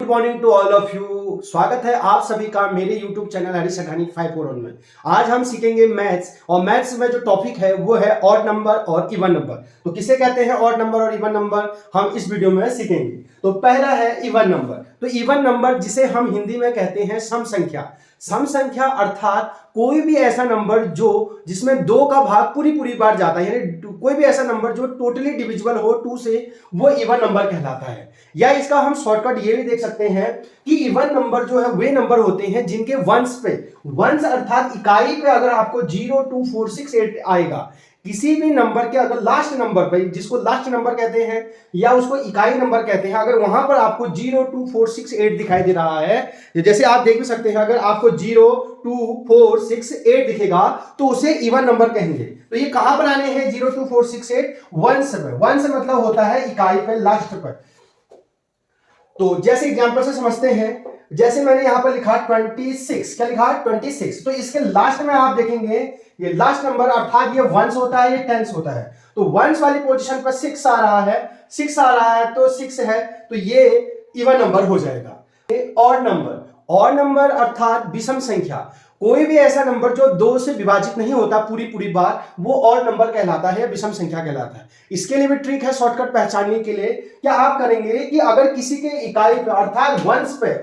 Morning to all of you. स्वागत है आप सभी का मेरे यूट्यूब चैनल हरीश अघानी 541 में। आज हम सीखेंगे मैथ्स, और मैथ्स में जो टॉपिक है वो है ऑड नंबर और इवन नंबर। तो किसे कहते हैं ऑड नंबर और इवन नंबर, हम इस वीडियो में सीखेंगे। तो पहला है इवन नंबर। तो इवन नंबर जिसे हम हिंदी में कहते हैं सम संख्या। सम संख्या अर्थात कोई भी ऐसा नंबर जो जिसमें दो का भाग पूरी बार जाता है, यानी कोई भी ऐसा नंबर जो टोटली डिविजिबल हो 2 से, वो इवन नंबर कहलाता है। या इसका हम शॉर्टकट ये भी देख सकते हैं कि इवन नंबर जो है वे नंबर होते हैं जिनके वंस पे, वंस अर्थात इकाई पे अगर आपको 0, 2, 4, 6, 8 आएगा, किसी भी नंबर के अगर लास्ट नंबर पे, जिसको लास्ट नंबर कहते हैं या उसको इकाई नंबर कहते हैं, अगर वहां पर आपको 0, 2, 4, 6, 8 दिखाई दे रहा है, जैसे आप देख भी सकते हैं, अगर आपको 0, 2, 4, 6, 8 दिखेगा तो उसे इवन नंबर कहेंगे। तो ये कहां पर आने हैं 0, 2, 4, 6, 8? वंस में। वंस मतलब होता है इकाई पे, लास्ट पर। तो जैसे एग्जांपल से समझते हैं, जैसे मैंने यहां पर लिखा 26, क्या लिखा 26, तो इसके लास्ट में आप देखेंगे ये लास्ट नंबर अर्थात ये वंस होता है, ये टेंस होता है। तो वंस वाली पोजीशन पर 6 आ रहा है, 6 आ रहा है तो 6 है, तो ये इवन नंबर हो जाएगा। ऑड नंबर, ऑड नंबर अर्थात विषम संख्या। कोई भी ऐसा नंबर जो 2 से विभाजित नहीं होता पूरी बार, वो ऑड नंबर कहलाता है या विषम संख्या कहलाता है। इसके लिए भी ट्रिक है शॉर्टकट पहचानने के लिए। क्या आप करेंगे कि अगर किसी के इकाई पे अर्थात वंस पे,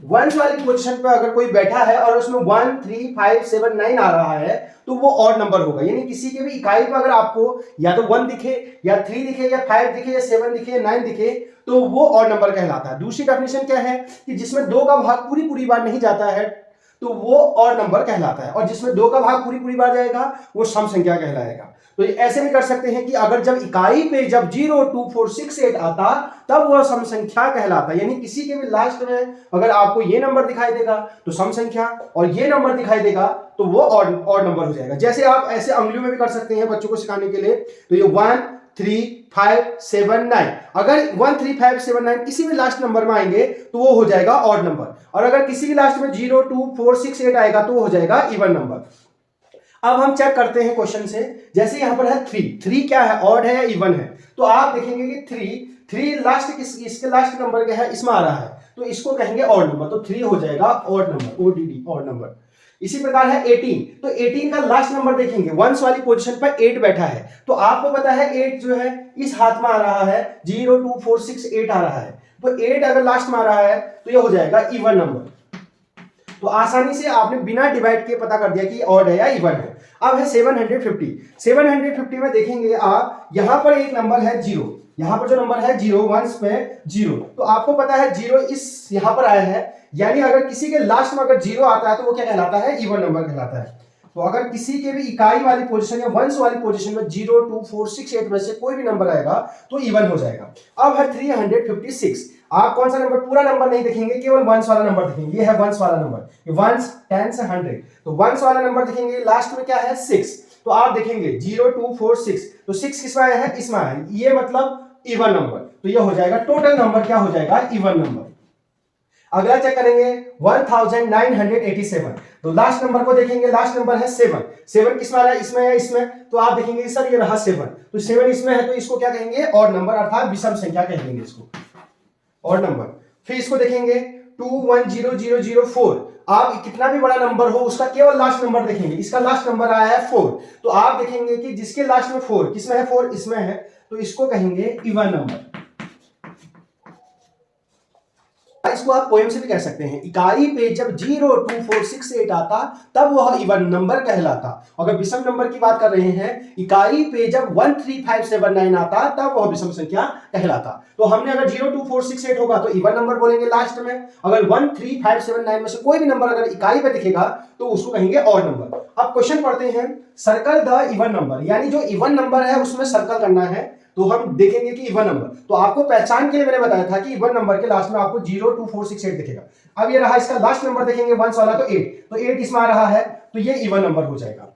वंस वाली पोजीशन पे अगर कोई बैठा है और उसमें 1, 3, 5, 7, 9 आ रहा है, तो वो ऑड नंबर होगा। यानी किसी के भी इकाई पे अगर आपको या तो 1 दिखे या 3 दिखे या 5 दिखे या 7 दिखे या 9 दिखे, तो वो ऑड नंबर कहलाता है। दूसरी डेफिनेशन क्या है कि जिसमें 2 का भाग पूरी बार नहीं जाता है, तो वो ऑड नंबर कहलाता है। और जिसमें 2 का भाग पूरी बार जाएगा, वो सम संख्या कहलाएगा। तो ऐसे भी कर सकते हैं कि अगर जब इकाई पे जब 0, 2, 4, 6, 8 आता, तब वह सम संख्या कहलाता है। यानी किसी के भी लास्ट में अगर आपको ये नंबर दिखाई देगा तो सम संख्या, और ये नंबर दिखाई देगा तो वो ऑड नंबर हो जाएगा। जैसे आप ऐसे अंगुलियों में भी कर सकते हैं बच्चों को सिखाने के लिए। तो ये 1, 3, 5, 7, 9, अगर 1, 3, 5, 7, 9 किसी भी लास्ट नंबर में आएंगे तो वो हो जाएगा ऑड नंबर। और अगर किसी के लास्ट में 0, 2, 4, 6, 8 आएगा तो वो हो जाएगा इवन नंबर। अब हम चेक करते हैं क्वेश्चन से। जैसे यहां पर है 3 क्या है, ऑड है या इवन है? तो आप देखेंगे कि 3 लास्ट इसके लास्ट नंबर क्या है, इसमें आ रहा है, तो इसको कहेंगे ऑड नंबर। तो 3 हो जाएगा odd number, ODD odd number. इसी प्रकार है 18, तो 18 का लास्ट नंबर देखेंगे, वंस वाली पोजीशन पर 8 बैठा है, तो आपको पता है 8 जो है इस हाथ में आ रहा है, 0, 2, 4, 6, 8 आ रहा है, तो 8 अगर लास्ट में आ रहा है तो ये हो जाएगा इवन नंबर। तो आसानी से आपने बिना डिवाइड के पता कर दिया कि ऑड है या इवन है। अब है 750। 750 में देखेंगे आप, यहां पर एक नंबर है 0, यहां पर जो नंबर है 0, वंस पे 0, तो आपको पता है 0 इस यहां पर आया है, यानी अगर किसी के लास्ट में अगर 0 आता है तो वो क्या कहलाता है, इवन नंबर कहलाता है। तो अगर किसी के भी इकाई वाली पोजीशन या वंस वाली पोजीशन में 0, 2, 4, 6, 8 में से कोई भी नंबर आएगा तो इवन हो जाएगा। अब है 356। आप कौन सा नंबर, पूरा नंबर नहीं देखेंगे, केवल वंस वाला नंबर देखेंगे। ये है वंस वाला नंबर, ये वंस, टेंस, 100। तो वंस वाला नंबर देखेंगे, लास्ट में क्या है 6, तो आप देखेंगे 0, 2, 4, 6, तो 6 किसमें आया है, इसमें आया है, ये मतलब इवन नंबर। तो ये हो जाएगा टोटल नंबर, क्या हो जाएगा, इवन नंबर। अगला चेक करेंगे 1987। तो लास्ट नंबर को देखेंगे, लास्ट नंबर है 7 किसमें आ रहा है, इसमें या इसमें? तो आप देखेंगे सर ये रहा 7, तो 7 इसमें है, तो इसको क्या कहेंगे, ऑड नंबर अर्थात विषम संख्या कहेंगे इसको, ऑड नंबर। फिर इसको देखेंगे 210004। आप कितना भी बड़ा नंबर हो उसका केवल लास्ट नंबर देखेंगे, इसका लास्ट नंबर आया है 4, तो आप देखेंगे कि जिसके लास्ट में 4, किसमें है 4, इसमें है, तो इसको कहेंगे इवन नंबर। इसको आप पोएम से भी कह सकते हैं, इकाई पे जब 0, 2, 4, 6, 8 आता तब वह इवन नंबर कहलाता। अगर विषम नंबर की बात कर रहे हैं, इकाई पे जब 1, 3, 5, 7, 9 आता तब वह विषम संख्या कहलाता। तो हमने अगर 0, 2, 4, 6, 8 होगा तो इवन नंबर बोलेंगे लास्ट में। अगर 1, 3, 5, 7, 9 में से कोई भी नंबर अगर इकाई पे दिखेगा तो उसको कहेंगे ऑड नंबर। अब क्वेश्चन पढ़ते हैं, सर्कल द इवन नंबर, यानी जो इवन नंबर है उसमें सर्कल करना है। तो हम देखेंगे कि इवन नंबर, तो आपको पहचान के लिए मैंने बताया था कि इवन नंबर के लास्ट में आपको 0, 2, 4, 6, 8 दिखेगा। अब ये रहा इसका लास्ट नंबर देखेंगे वंस वाला, तो 8, तो 8 इसमें आ रहा है, तो ये इवन नंबर हो जाएगा।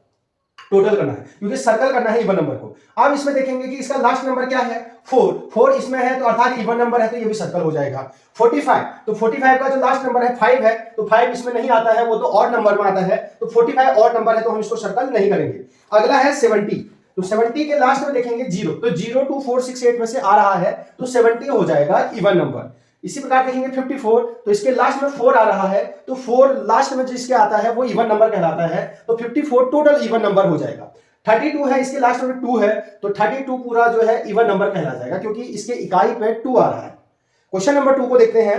टोटल करना है क्योंकि सर्कल करना है इवन नंबर को। अब इसमें देखेंगे कि इसका लास्ट नंबर क्या है, 4 इसमें है, तो अर्थात इवन नंबर है, तो ये भी सर्कल हो जाएगा। 45, तो 45 का जो लास्ट नंबर है 5 है, तो 5 इसमें नहीं आता है, वो तो ऑड नंबर में आता है, तो 45 ऑड नंबर है, तो हम इसको सर्कल नहीं करेंगे। अगला है 70, तो 70 के लास्ट में देखेंगे 0, तो 0, 2, 4, 6, 8 में से आ रहा है, तो 70 हो जाएगा इवन नंबर। इसी प्रकार देखेंगे 54, तो इसके लास्ट में 4 आ रहा है, तो 4 लास्ट में जिसके आता है वो इवन नंबर कहलाता है, तो 54 टोटल इवन नंबर हो जाएगा। 32 है, इसके लास्ट में 2 है, तो 32 पूरा जो है इवन नंबर कहला जाएगा, क्योंकि इसके इकाई पे 2 आ रहा है। क्वेश्चन नंबर 2 को देखते हैं।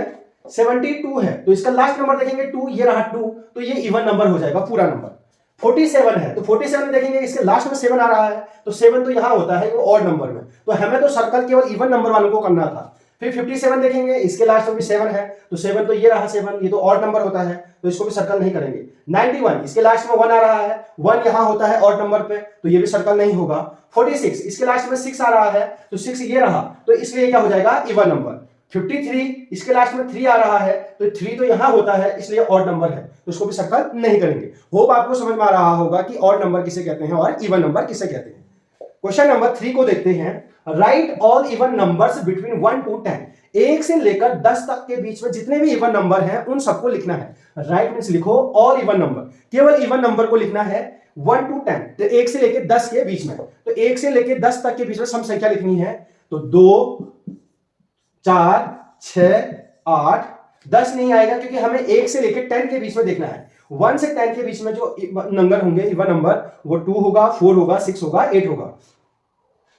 72 है, तो इसका लास्ट नंबर देखेंगे 2, ये रहा 2, तो ये इवन नंबर हो जाएगा पूरा नंबर। 47 है, तो 47 में देखेंगे इसके लास्ट में 7 आ रहा है, तो 7 तो यहां होता है वो ऑड नंबर में, तो हमें तो सर्कल केवल इवन नंबर वालों को करना था। फिर 57 देखेंगे, इसके लास्ट में भी 7 है, तो 7 तो ये रहा 7, ये तो ऑड नंबर होता है, तो इसको भी सर्कल नहीं करेंगे। 91, इसके लास्ट में 1 आ रहा है, 1 यहां होता है ऑड नंबर पे, तो ये भी सर्कल नहीं होगा। 46, इसके लास्ट में 6 आ रहा है, तो 6 ये रहा, तो इसलिए क्या हो जाएगा इवन नंबर। 53, इसके लास्ट में 3 आ रहा है, तो 3 तो यहां होता है, इसलिए ऑड नंबर है, तो इसको भी सर्कल नहीं करेंगे। होप आपको समझ में आ रहा होगा कि ऑड नंबर किसे कहते हैं और इवन नंबर किसे कहते हैं। क्वेश्चन नंबर 3 को देखते हैं। Right all even numbers between 1 to 10, 1 से लेकर 10 तक के बीच में जितने भी इवन नंबर हैं उन सबको लिखना है। राइट मींस लिखो ऑल इवन नंबर, केवल इवन नंबर को लिखना है 1 to 10, तो 1 से लेकर 10 के बीच में, तो 1 से लेकर 10 तक के बीच में सम संख्या लिखनी है, तो 2 4 6 8 10 नहीं आएगा, क्योंकि हमें 1 से लेकर 10 के बीच में देखना है। 1 से 10 के बीच में जो नंबर होंगे इवन नंबर, वो 2 होगा, 4 होगा, 6 होगा, 8 होगा।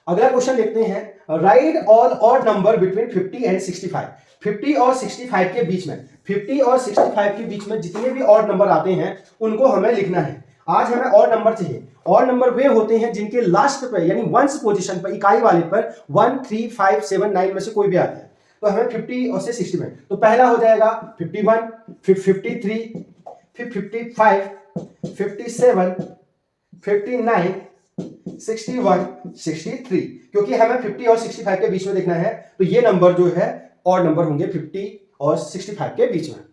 अगला क्वेश्चन देखते हैं। Right all odd number between 50 and 65, 50 और 65 के बीच में, 50 और 65 के बीच में जितने भी ऑड नंबर आते हैं उनको हमें लिखना है। आज हमें ऑड नंबर चाहिए। ऑड नंबर वे होते हैं जिनके लास्ट पे यानी वंस पोजीशन पर, इकाई वाले पर 1 3 5 7 9 में से कोई भी आता है, तो हमें 50 और से 60 में, तो पहला हो जाएगा 51, फिर 53, फिर 55, 57, 59, 61, 63, क्योंकि हमें 50 और 65 के बीच में देखना है, तो ये नंबर जो है ऑड नंबर होंगे 50 और 65 के बीच में।